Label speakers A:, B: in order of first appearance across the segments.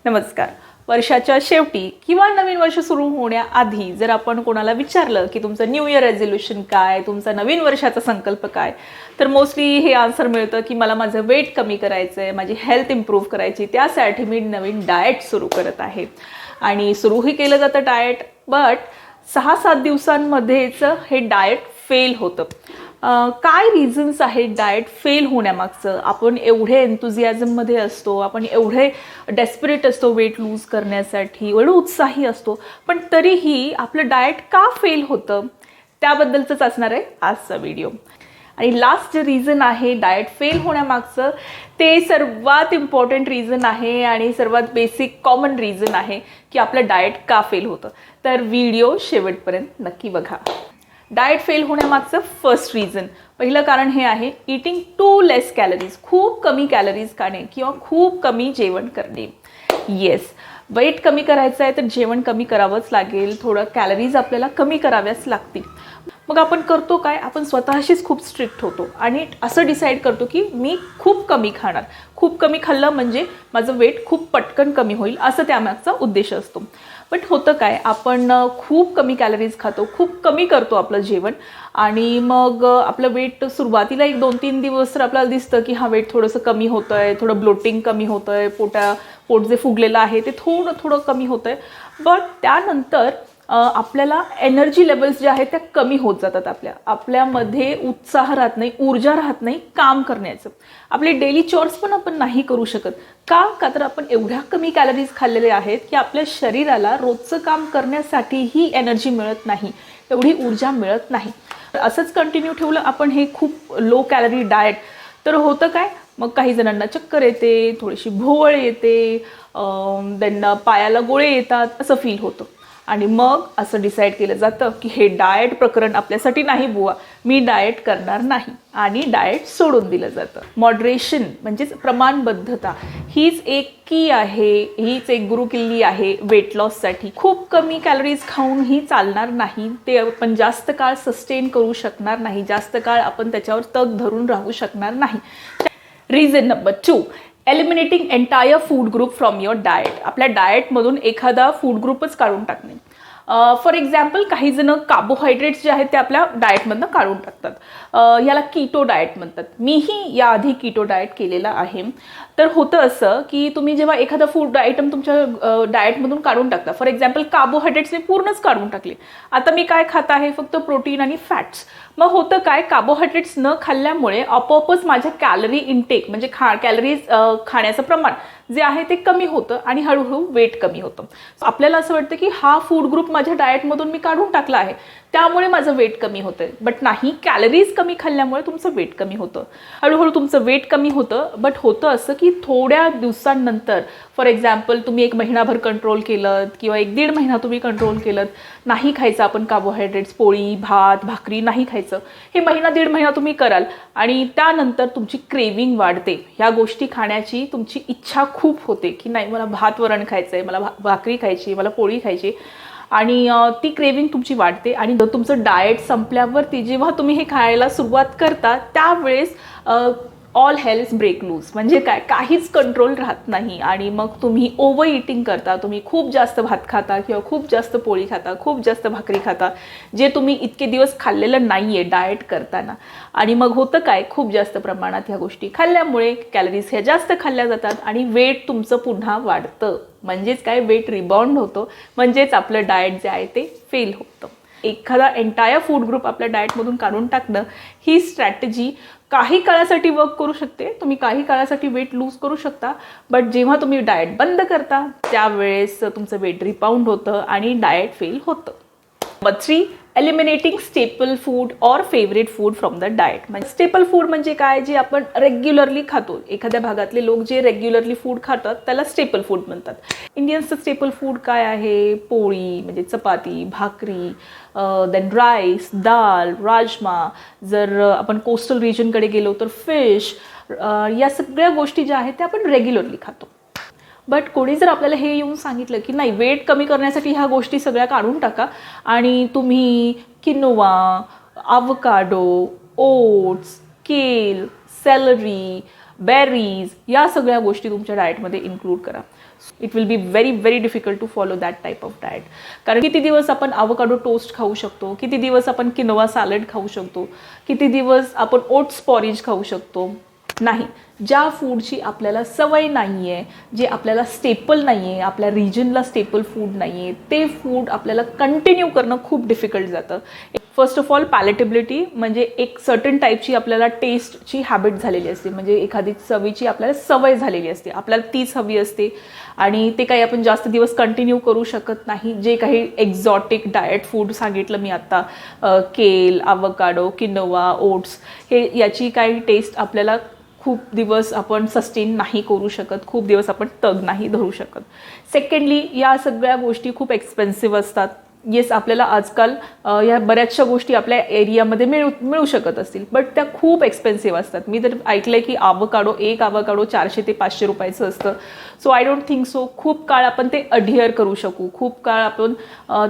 A: नमस्कार. वर्षाच्या शेवटी किंवा नवीन वर्ष सुरू होण्याआधी जर आपण कोणाला विचारलं की तुमचं न्यू इयर रेझोल्यूशन काय, तुमचा नवीन वर्षाचा संकल्प काय, तर मोस्टली हे आन्सर मिळतं की मला माझं वेट कमी करायचं आहे, माझी हेल्थ इम्प्रूव्ह करायची, त्यासाठी मी नवीन डाएट सुरू करत आहे. आणि सुरूही केलं जातं डाएट, बट 6-7 दिवसांमध्येच हे डाएट फेल होतं. काय रिझन्स आहेत डाएट फेल होण्यामागचं? आपण एवढे एन्थुझियाझममध्ये असतो, आपण एवढे डेस्परेट असतो वेट लूज करण्यासाठी, एवढं उत्साही असतो, पण तरीही आपलं डाएट का फेल होतं त्याबद्दलच असणार आहे आजचा व्हिडिओ. आणि लास्ट जे रिझन आहे डाएट फेल होण्यामागचं, ते सर्वात इम्पॉर्टंट रिझन आहे आणि सर्वात बेसिक कॉमन रिझन आहे की आपलं डाएट का फेल होतं. तर व्हिडिओ शेवटपर्यंत नक्की बघा. डाएट फेल होण्यामागचं फर्स्ट रिझन, पहिलं कारण हे आहे इटिंग टू लेस कॅलरीज, खूप कमी कॅलरीज खाणे किंवा खूप कमी जेवण करणे. येस, वेट कमी करायचं आहे तर जेवण कमी करावंच लागेल, थोडं कॅलरीज आपल्याला कमी कराव्याच लागतील. मग आपण करतो काय, आपण स्वतःशीच खूप स्ट्रिक्ट होतो आणि असं डिसाईड करतो की मी खूप कमी खाणार, खूप कमी खाल्लं म्हणजे माझं वेट खूप पटकन कमी होईल, असं त्यामागचा उद्देश असतो. बट होतं काय, आपण खूप कमी कॅलरीज खातो, खूप कमी करतो आपलं जेवण आणि मग आपलं वेट सुरुवातीला 1-2-3 दिवस तर आपल्याला दिसतं की हा वेट थोडंसं कमी होतं आहे, थोडं ब्लोटिंग कमी होतं आहे, पोट जे फुगलेलं आहे ते थोडं थोडं कमी होतं आहे. बट त्यानंतर आपल्याला एनर्जी लेवल्स ज्या आहेत त्या कमी होत जातात. आपल्यामध्ये उत्साह राहत नाही, ऊर्जा राहत नाही काम करण्याचं. आपले डेली चोर्स पण आपण नाही करू शकत. का तर आपण एवढ्या कमी कॅलरीज खाल्लेले आहेत की आपल्या शरीराला रोजचं काम करण्यासाठीही एनर्जी मिळत नाही, एवढी ऊर्जा मिळत नाही. असंच कंटिन्यू ठेवलं आपण हे खूप लो कॅलरी डाएट, तर होतं काय, मग काही जणांना चक्कर येते, थोडीशी भोवळ येते, त्यांना पायाला गोळे येतात, असं फील होतं. आणि मग असं डिसाईड केलं जातं की हे डाएट प्रकरण आपल्यासाठी नाही बुवा, मी डाएट करणार नाही आणि डाएट सोडून दिलं जातं. मॉडरेशन म्हणजेच प्रमाणबद्धता हीच एक की आहे, हीच एक गुरुकिल्ली आहे वेट लॉससाठी. खूप कमी कॅलरीज खाऊनही चालणार नाही, ते आपण जास्त काळ सस्टेन करू शकणार नाही, जास्त काळ आपण त्याच्यावर तग धरून राहू शकणार नाही. Reason number 2, eliminating entire food group from your diet. आपल्या डाएटमधून एखादा फूड ग्रुपच काढून टाकणे. फॉर एक्झाम्पल, काही जण कार्बोहायड्रेट्स जे आहेत ते आपल्या डाएटमधनं काढून टाकतात. याला कीटो डाएट म्हणतात. मीही याआधी कीटो डाएट केलेला आहे. तर होतं असं की तुम्ही जेव्हा एखादा फूड आयटम तुमच्या डाएटमधून काढून टाकता, फॉर एक्झाम्पल कार्बोहायड्रेट्स मी पूर्णच काढून टाकले, आता मी काय खात आहे, फक्त प्रोटीन आणि फॅट्स. मग होतं काय, कार्बोहायड्रेट्स न खाल्ल्यामुळे आपोआपच माझ्या कॅलरी इनटेक म्हणजे कॅलरीज खाण्याचं प्रमाण जे आहे ते कमी होतं आणि हळूहळू वेट कमी होतं. आपल्याला असं वाटतं की हा फूड ग्रुप माझ्या डाएटमधून मी काढून टाकला आहे त्यामुळे माझं वेट कमी होतंय. बट नाही, कॅलरीज कमी खाल्ल्यामुळे तुमचं वेट कमी होतं, हळूहळू तुमचं वेट कमी होतं. बट होतं असं की थोड्या दिवसांनंतर, फॉर एक्झाम्पल तुम्ही 1 महिनाभर कंट्रोल केलं किंवा 1-1.5 महिना तुम्ही कंट्रोल केलं, नाही खायचं आपण कार्बोहायड्रेट्स, पोळी भात भाकरी नाही खायचं, हे 1-1.5 महिना तुम्ही कराल आणि त्यानंतर तुमची क्रेविंग वाढते. ह्या गोष्टी खाण्याची तुमची इच्छा खूप होते की नाही, मला भात वरण खायचं आहे, मला भाकरी खायची, मला पोळी खायची, आणि ती क्रेविंग तुमची वाढते. आणि तुमचं डाएट संपल्यावरती जेव्हा तुम्ही हे खायला सुरुवात करता त्यावेळेस ऑल हेल्स ब्रेक लूज, म्हणजे काय, काहीच कंट्रोल राहत नाही आणि मग तुम्ही ओव्हर इटिंग करता. तुम्ही खूप जास्त भात खाता किंवा खूप जास्त पोळी खाता, खूप जास्त भाकरी खाता, जे तुम्ही इतके दिवस खाल्लेलं नाही आहे डाएट करताना. आणि मग होतं काय, खूप जास्त प्रमाणात ह्या गोष्टी खाल्ल्यामुळे कॅलरीज ह्या जास्त खाल्ल्या जातात आणि वेट तुमचं पुन्हा वाढतं. म्हणजेच काय, वेट रिबाउंड होतं, म्हणजेच आपलं डाएट जे आहे ते फेल होतं. एखादा एंटायर फूड ग्रुप आपल्या डाएटमधून काढून टाकणं ही स्ट्रॅटेजी काही काळासाठी वर्क करू शकते, तुम्ही काही काळासाठी वेट लूज करू शकता. बट जेव्हा तुम्ही डाएट बंद करता त्यावेळेस तुमचं वेट रिबाउंड होतं आणि डाएट फेल होतं. नंबर 3, एलिमिनेटिंग स्टेपल फूड और favourite food from the diet. म्हणजे स्टेपल फूड म्हणजे काय, जे आपण रेग्युलरली खातो. एखाद्या भागातले लोक जे रेग्युलरली फूड खातात त्याला स्टेपल फूड म्हणतात. इंडियन्सचं स्टेपल फूड काय आहे, पोळी म्हणजे चपाती, भाकरी, देन राईस, दाल, राजमा. जर आपण कोस्टल रिजनकडे गेलो तर फिश, या सगळ्या गोष्टी ज्या आहेत त्या आपण रेग्युलरली खातो. बट कोणी जर आपल्याला हे येऊन सांगितलं की नाही, वेट कमी करण्यासाठी ह्या गोष्टी सगळ्या काढून टाका आणि तुम्ही quinoa, avocado, oats, kale, celery, berries या सगळ्या गोष्टी तुमच्या डाएटमध्ये इन्क्लूड करा, it will be very very difficult to follow that type of diet. कारण किती दिवस आपण आवोकाडो टोस्ट खाऊ शकतो, किती दिवस आपण किनोवा सॅलड खाऊ शकतो, किती दिवस आपण ओट्स पॉरिज खाऊ शकतो. नाही, ज्या फूडची आपल्याला सवय नाही आहे, जे आपल्याला स्टेपल नाही आहे, आपल्या रिजनला स्टेपल फूड नाही आहे, ते फूड आपल्याला कंटिन्यू करणं खूप डिफिकल्ट जातं. फर्स्ट ऑफ ऑल पॅलेटेबिलिटी, म्हणजे एक सर्टन टाईपची आपल्याला टेस्टची हॅबिट झालेली असते, म्हणजे एखादी चवीची आपल्याला सवय झालेली असते, आपल्याला तीच हवी असते आणि ते काही आपण जास्त दिवस कंटिन्यू करू शकत नाही. जे काही एक्झॉटिक डाएट फूड सांगितलं मी आत्ता, केल, आवोकाडो, किनोवा, ओट्स, हे याची काही टेस्ट आपल्याला खूप दिवस आपण सस्टेन नाही करू शकत, खूप दिवस आपण तग नाही धरू शकत. सेकंडली, या सगळ्या गोष्टी खूप एक्सपेन्सिव्ह असतात. येस, आपल्याला आजकाल या बऱ्याचशा गोष्टी आपल्या एरियामध्ये मिळू शकत असतील, बट त्या खूप एक्सपेन्सिव्ह असतात. मी तर ऐकलं आहे की एक आवोकाडो 400 ते 500 रुपयाचं असतं. So I don't think so खूप काळ आपण ते अडिअर करू शकू, खूप काळ आपण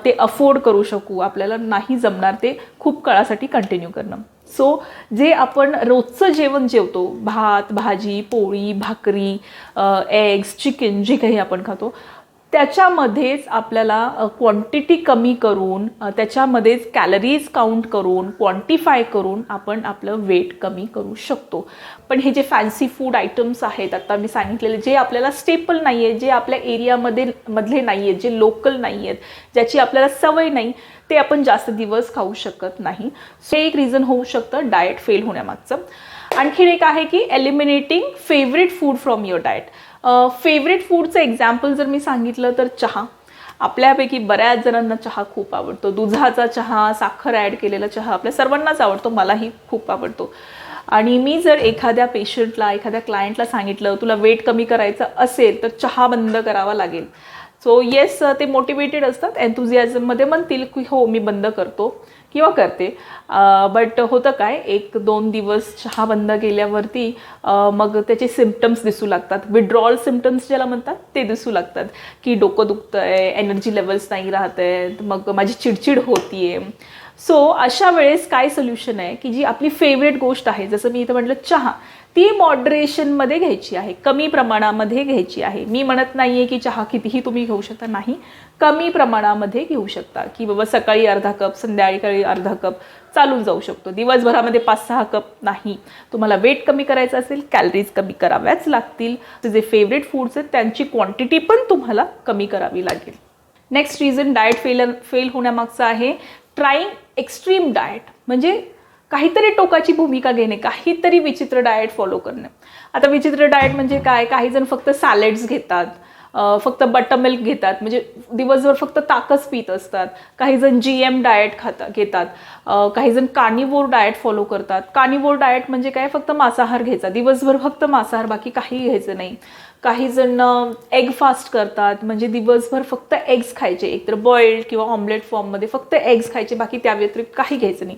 A: ते अफोर्ड करू शकू. आपल्याला नाही जमणार ते खूप काळासाठी कंटिन्यू करणं. सो जे आपण रोजचं जेवण जेवतो, भात, भाजी, पोळी, भाकरी, एग्स, चिकन, जे काही आपण खातो, त्याच्यामध्येच आपल्याला क्वांटिटी कमी करून, त्याच्यामध्येच कॅलरीज काउंट करून, क्वांटिफाय करून आपण आपलं वेट कमी करू शकतो. पण हे जे फॅन्सी फूड आयटम्स आहेत आता मी सांगितलेले, जे आपल्याला स्टेपल नाही आहे, जे आपल्या मधले नाही आहेत, जे लोकल नाही आहेत, ज्याची आपल्याला सवय नाही, ते आपण जास्त दिवस खाऊ शकत नाही. सो एक रिझन होऊ शकतं डाएट फेल होण्यामागचं. आणखीन एक आहे की eliminating favourite food from your diet. Favourite फूडचं एक्झाम्पल जर मी सांगितलं तर चहा. आपल्यापैकी बऱ्याच जणांना चहा खूप आवडतो. दुधाचा चहा, साखर ॲड केलेला चहा आपल्या सर्वांनाच आवडतो, मलाही खूप आवडतो. आणि मी जर एखाद्या पेशंटला, एखाद्या क्लायंटला सांगितलं तुला वेट कमी करायचं असेल तर चहा बंद करावा लागेल, सो येस, ते मोटिवेटेड असतात, एन्थुझियाझममध्ये म्हणतील की हो मी बंद करतो किंवा करते. बट होतं काय, 1-2 दिवस चहा बंद केल्यावरती मग त्याचे सिम्पटम्स दिसू लागतात. विड्रॉल सिम्पटम्स ज्याला म्हणतात ते दिसू लागतात, की डोकं दुखतं आहे, एनर्जी लेवल्स नाही राहत आहेत, मग माझी चिडचिड होतीये. सो अशा वेळेस काय सोल्युशन आहे की जी आपली फेवरेट गोष्ट आहे, जसं मी इथं म्हटलं चहा, ती मॉडरेशनमध्ये घ्यायची आहे, कमी प्रमाणामध्ये घ्यायची आहे. मी म्हणत नाही आहे की चहा कितीही तुम्ही घेऊ शकता, नाही, कमी प्रमाणामध्ये घेऊ शकता. की बाबा सकाळी अर्धा कप, संध्याकाळी अर्धा कप चालून जाऊ शकतो. दिवसभरामध्ये 5-6 कप नाही. तुम्हाला वेट कमी करायचं असेल, कॅलरीज कमी कराव्याच लागतील. जे फेवरेट फूड्स आहेत त्यांची क्वांटिटी पण तुम्हाला कमी करावी लागेल. नेक्स्ट रिझन डाएट फेल होण्यामागचं आहे ट्राईंग एक्स्ट्रीम डाएट, म्हणजे काहीतरी टोकाची भूमिका घेणे, काहीतरी विचित्र डाएट फॉलो करणे. आता विचित्र डाएट म्हणजे काय, काही जण फक्त सॅलड्स घेतात, फक्त बटरमिल्क घेतात, म्हणजे दिवसभर फक्त ताकच पित असतात. काही जण GM डाएट घेतात, काही जण कार्निव्होर डाएट फॉलो करतात. कार्निव्होर डाएट म्हणजे काय, फक्त मांसाहार घ्यायचा, दिवसभर फक्त मांसाहार, बाकी काही घ्यायचं नाही. काही जण एग फास्ट करतात, म्हणजे दिवसभर फक्त एग्स खायचे, एकतर बॉइल्ड किंवा ऑमलेट फॉर्ममध्ये फक्त एग्स खायचे, बाकी त्या व्यतिरिक्त काही घ्यायचं नाही.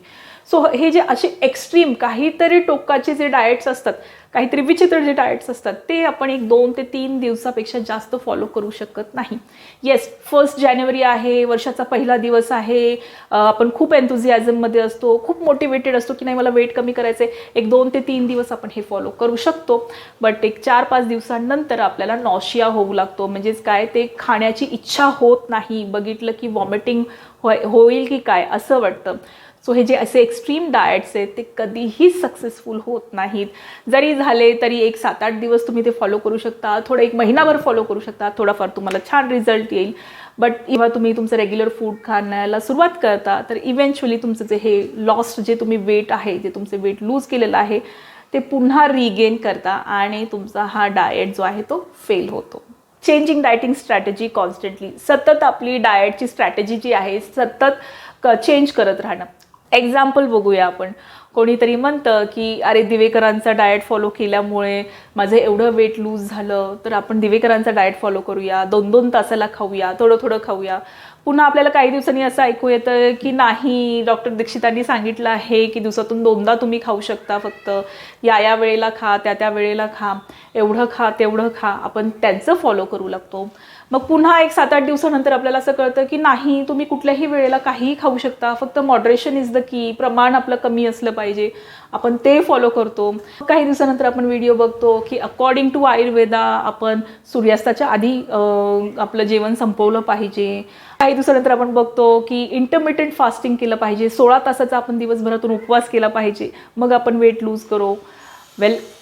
A: सो हे जे असे एक्स्ट्रीम काहीतरी टोकाचे जे डाएट्स असतात, काहीतरी विचित्र जे डाएट्स असतात, ते आपण 1-2 ते 3 दिवसापेक्षा जास्त फॉलो करू शकत नाही. येस, 1 जानेवारी आहे, वर्षाचा पहिला दिवस आहे, आपण खूप एन्थुझियाझममध्ये असतो, खूप मोटिवेटेड असतो की नाही मला वेट कमी करायचं आहे, 1-2 ते 3 दिवस आपण हे फॉलो करू शकतो. बट 4-5 दिवसांनंतर आपल्याला नॉशिया होऊ लागतो, म्हणजेच काय, ते खाण्याची इच्छा होत नाही, बघितलं की वॉमिटिंग होईल की काय असं वाटतं. सो हे जे असे एक्स्ट्रीम डाएट्स आहेत ते कधीही सक्सेसफुल होत नाहीत. जरी झाले तरी 7-8 दिवस तुम्ही ते फॉलो करू शकता, थोडं 1 महिनाभर फॉलो करू शकता, थोडाफार तुम्हाला छान रिझल्ट येईल. बट जेव्हा तुम्ही तुमचं रेग्युलर फूड खाण्याला सुरुवात करता तर इव्हेंच्युअली तुमचं जे हे लॉस्ट जे तुम्ही वेट आहे, जे तुमचे वेट लूज केलेलं आहे, ते पुन्हा रिगेन करता आणि तुमचा हा डाएट जो आहे तो फेल होतो. चेंजिंग डायटिंग स्ट्रॅटेजी कॉन्स्टंटली, सतत आपली डाएटची स्ट्रॅटेजी जी आहे सतत चेंज करत राहणं. एक्झाम्पल बघूया आपण. कोणीतरी म्हणतं की अरे दिवेकरांचा डाएट फॉलो केल्यामुळे माझं एवढं वेट लूज झालं, तर आपण दिवेकरांचा डाएट फॉलो करूया, 2-2 तासाला खाऊया, थोडं खाऊया. पुन्हा आपल्याला काही दिवसांनी असं ऐकू येतं की नाही, डॉक्टर दीक्षितांनी सांगितलं आहे की दिवसातून 2दा तुम्ही खाऊ शकता, फक्त या वेळेला खा, त्या वेळेला खा, एवढं खा तेवढं खा. आपण त्यांचं फॉलो करू लागतो. मग पुन्हा 7-8 दिवसानंतर आपल्याला असं कळतं की नाही, तुम्ही कुठल्याही वेळेला काहीही खाऊ शकता, फक्त मॉडरेशन इज द की, प्रमाण आपलं कमी असलं पाहिजे, आपण ते फॉलो करतो. काही दिवसानंतर आपण व्हिडिओ बघतो की अकॉर्डिंग टू आयुर्वेदा आपण सूर्यास्ताच्या आधी आपलं जेवण संपवलं पाहिजे. काही दिवसानंतर आपण बघतो की इंटरमिटंट फास्टिंग केलं पाहिजे, 16 तासाचा आपण दिवसभरातून उपवास केला पाहिजे, मग आपण वेट लूज करू.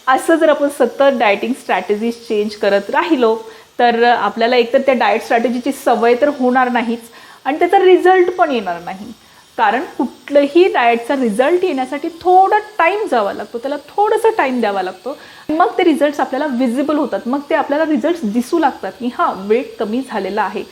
A: असं जर आपण सतत डायटिंग स्ट्रॅटेजीज चेंज करत राहिलो तर आपल्याला एकतर त्या डाएट स्ट्रॅटेजीची सवय तर होणार नाहीच आणि त्याचा रिझल्ट पण येणार नाही. कारण कुठलंही डाएटचा रिझल्ट येण्यासाठी थोडा टाईम जावा लागतो, त्याला थोडंसं टाईम द्यावा लागतो. मग ते रिझल्ट्स आपल्याला विजिबल होतात, मग ते आपल्याला रिझल्ट्स दिसू लागतात की हां वेट कमी झालेला आहे.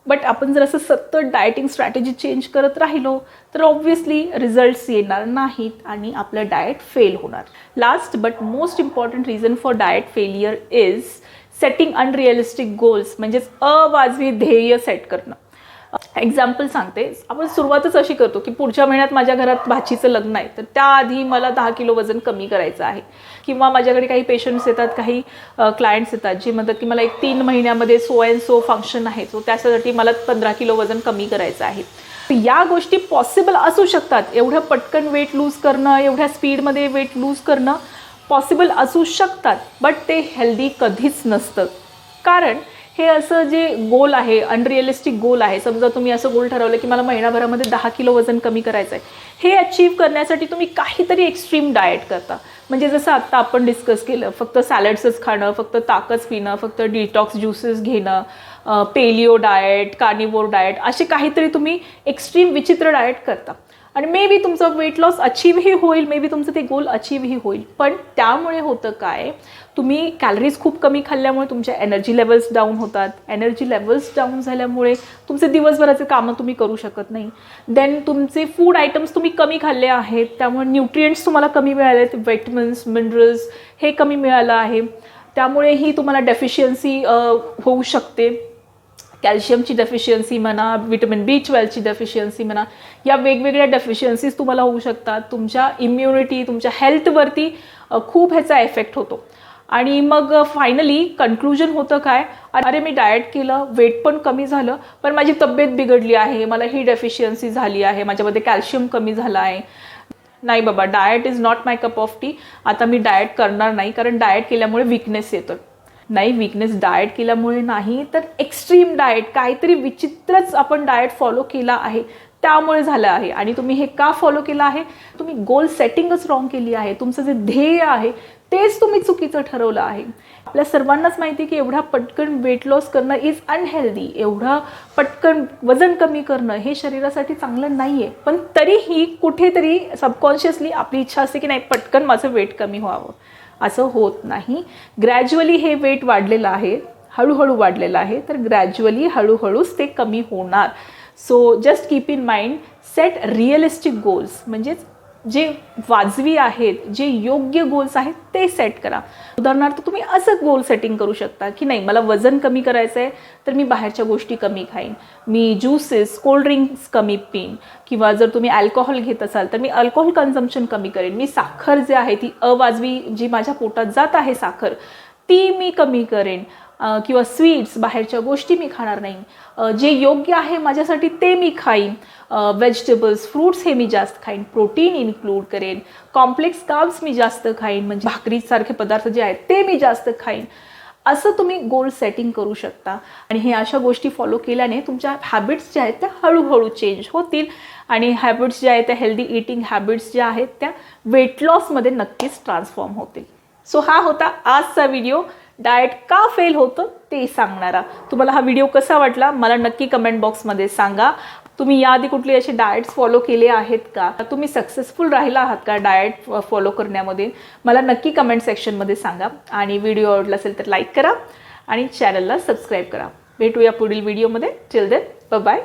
A: बट आपण जर असं सतत डाएटिंग स्ट्रॅटेजी चेंज करत राहिलो तर ऑब्व्हियसली रिझल्ट्स येणार नाहीत आणि आपलं डाएट फेल होणार. Last but most important reason for diet failure is setting unrealistic goals, म्हणजेच अवाजवी ध्येय सेट करणं. एक्झाम्पल सांगते, आपण सुरुवातच अशी करतो की पुढच्या महिन्यात माझ्या घरात भाचीचं लग्न आहे, तर त्याआधी मला 10 किलो वजन कमी करायचं आहे. किंवा माझ्याकडे काही पेशंट्स येतात, काही क्लायंट्स येतात जे म्हणतात की मला एक 3 महिन्यामध्ये सो अँड सो फंक्शन आहे, सो त्यासाठी मला 15 किलो वजन कमी करायचं आहे. या गोष्टी पॉसिबल असू शकतात. एवढं पटकन वेट लूज करणं, एवढ्या स्पीडमध्ये वेट लूज करणं पॉसिबल असू शकतात, बट ते हेल्दी कधीच नसतं. कारण हे असं जे गोल आहे, अनरिअलिस्टिक गोल आहे. समजा तुम्ही असं गोल ठरवलं की मला महिनाभरामध्ये 10 किलो वजन कमी करायचं आहे, हे अचीव्ह करण्यासाठी तुम्ही काहीतरी एक्स्ट्रीम डाएट करता. म्हणजे जसं आत्ता आपण डिस्कस केलं, फक्त सॅलड्सच खाणं, फक्त ताकच पिणं, फक्त डिटॉक्स ज्युसेस घेणं, पेलिओ डाएट, कार्निवोर डाएट, असे काहीतरी तुम्ही एक्स्ट्रीम विचित्र डाएट करता. आणि मे बी तुमचं वेट लॉस अचीवही होईल, मे बी तुमचं ते गोल अचीवही होईल. पण त्यामुळे होतं काय, तुम्ही कॅलरीज खूप कमी खाल्ल्यामुळे तुमच्या एनर्जी लेवल्स डाऊन होतात. एनर्जी लेवल्स डाऊन झाल्यामुळे तुमचे दिवसभराचे कामं तुम्ही करू शकत नाही. देन तुमचे फूड आयटम्स तुम्ही कमी खाल्ले आहेत, त्यामुळे न्यूट्रिएंट्स तुम्हाला कमी मिळाले आहेत, व्हिटॅमिन्स, मिनरल्स हे कमी मिळालं आहे. त्यामुळेही तुम्हाला डेफिशियन्सी होऊ शकते. कॅल्शियमची डेफिशियन्सी म्हणा, व्हिटॅमिन B12ची डेफिशियन्सी म्हणा, या वेगवेगळ्या डेफिशियन्सीज तुम्हाला होऊ शकतात. तुमच्या इम्युनिटी, तुमच्या हेल्थवरती खूप ह्याचा इफेक्ट होतो. आणि मग फायनली कन्क्लुजन होतं काय, अरे मी डाएट केलं, वेट पण कमी झालं, पण माझी तब्येत बिघडली आहे, मला ही डेफिशियन्सी झाली आहे, माझ्यामध्ये कॅल्शियम कमी झालं आहे. नाही बाबा, diet is not my cup of T. आता मी डाएट करणार नाही, कारण डाएट केल्यामुळे विकनेस येतं. नाही, विकनेस डाएट केल्यामुळे नाही, तर एक्स्ट्रीम डाएट, काहीतरी विचित्रच आपण डाएट फॉलो केला आहे त्यामुळे झालं आहे. आणि तुम्ही हे का फॉलो केलं आहे, तुम्ही गोल सेटिंगच रॉंग केली आहे. तुमचं जे ध्येय आहे तेच तुम्ही चुकीचं ठरवलं आहे. आपल्या सर्वांनाच माहिती आहे की एवढा पटकन वेट लॉस करणं इज अनहेल्दी. एवढं पटकन वजन कमी करणं हे शरीरासाठी चांगलं नाही आहे. पण तरीही कुठेतरी सबकॉन्शियसली आपली इच्छा असते की नाही, पटकन माझं वेट कमी व्हावं. असं होत नाही. ग्रॅज्युअली हे वेट वाढलेलं आहे, हळूहळू वाढलेलं आहे, तर ग्रॅज्युअली हळूहळूच ते कमी होणार. So just keep in mind, set realistic goals, म्हणजेच जे वाजवी आहेत, जे योग्य गोल्स आहेत ते सेट करा. उदाहरणार्थ तुम्ही असं गोल सेटिंग करू शकता की नाही, मला वजन कमी करायचं आहे, तर मी बाहेरच्या गोष्टी कमी खाईन, मी ज्यूसेस, कोल्ड्रिंक्स कमी पिईन, किंवा जर तुम्ही अल्कोहोल घेत असाल तर मी अल्कोहोल कन्झम्पशन कमी करेन, मी साखर जे आहे ती अवाजवी जी माझ्या पोटात जात आहे साखर, ती मी कमी करेन, किंवा स्वीट्स, बाहेरच्या गोष्टी मी खाणार नाही, जे योग्य आहे माझ्यासाठी ते मी खाईन, व्हेजिटेबल्स, फ्रूट्स हे मी जास्त खाईन, प्रोटीन इन्क्लूड करेन, कॉम्प्लेक्स कार्ब्स मी जास्त खाईन, म्हणजे भाकरीसारखे पदार्थ जे आहेत ते मी जास्त खाईन. असं तुम्ही गोल सेटिंग करू शकता. आणि हे अशा गोष्टी फॉलो केल्याने तुमच्या हॅबिट्स ज्या आहेत त्या हळूहळू चेंज होतील आणि हॅबिट्स ज्या आहेत त्या हेल्दी ईटिंग हॅबिट्स ज्या आहेत त्या वेट लॉसमध्ये नक्कीच ट्रान्सफॉर्म होतील. सो हा होता आजचा व्हिडिओ, डाएट का फेल होतं ते सांगणारा. तुम्हाला हा व्हिडिओ कसा वाटला मला नक्की कमेंट बॉक्समध्ये सांगा. तुम्ही याआधी कुठले असे डाएट्स फॉलो केले आहेत का, तुम्ही सक्सेसफुल राहिला आहात का डाएट फॉलो करण्यामध्ये, मला नक्की कमेंट सेक्शनमध्ये सांगा. आणि व्हिडिओ आवडला असेल तर लाईक करा आणि चॅनलला सबस्क्राईब करा. भेटूया पुढील व्हिडिओमध्ये. Till then, bye bye.